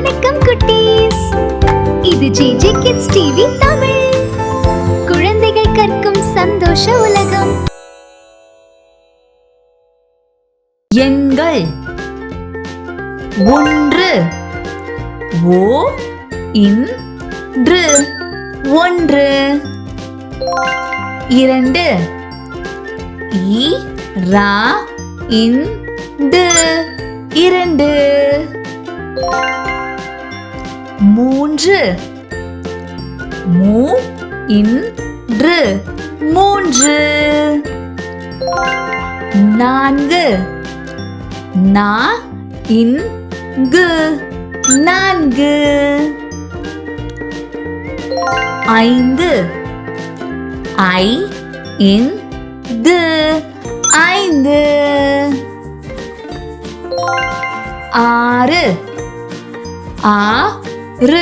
வணக்கம் குட்டீஸ், இது ஜேஜே கிட்ஸ் டிவி தமிழ். குழந்தைகள் கற்கும் சந்தோஷ உலகம். எண்கள் 1 ஓ இன்று 1 2 ஈ ரா இந்து 2 3 மூ இன்று 3 4 நா இங்கு 4 5 ஐ இந்து 5 6 ஆறு 6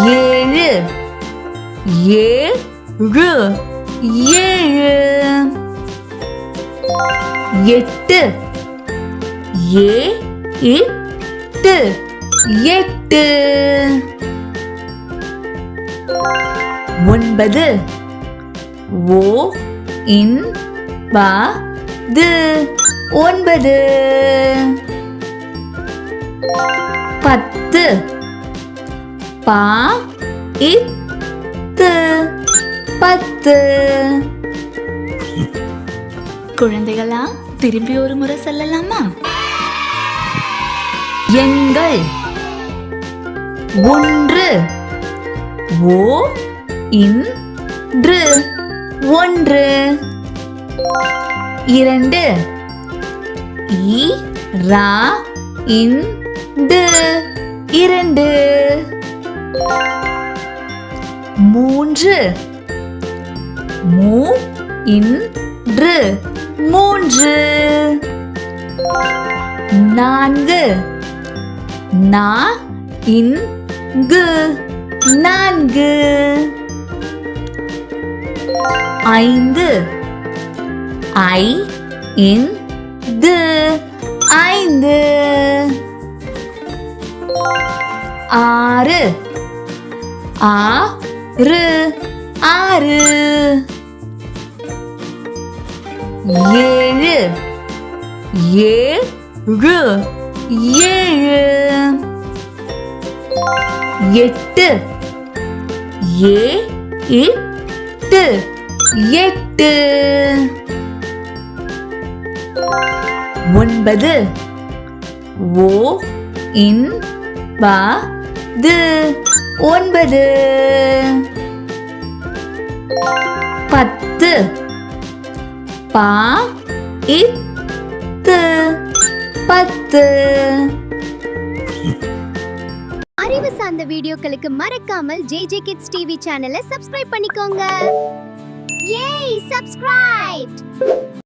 7 ஏழு 7 8 எட்டு 8 9 ஓ இன்பது 9 10 பா இத்து 10 குழந்தைகளா, திரும்பி ஒரு முறை சொல்லலாமா? எண்கள் 1 ஓ இன்று 1 2 ஈ ரா இந்து 2 3 மூ இன்று 3 4 நா இங்கு 4 5 ஐ இந்து 5 6 ஆறு 6 7 ஏழு 7 8 எட்டு 8 9 ஓ இன்பது 9 10 பா இத்து 10 அறிவு சார்ந்த வீடியோக்களுக்கு மறக்காமல் ஜேஜே கிட்ஸ் டிவி சேனலை சப்ஸ்கிரைப் பண்ணிக்கோங்க. ஏய், சப்ஸ்கிரைப்!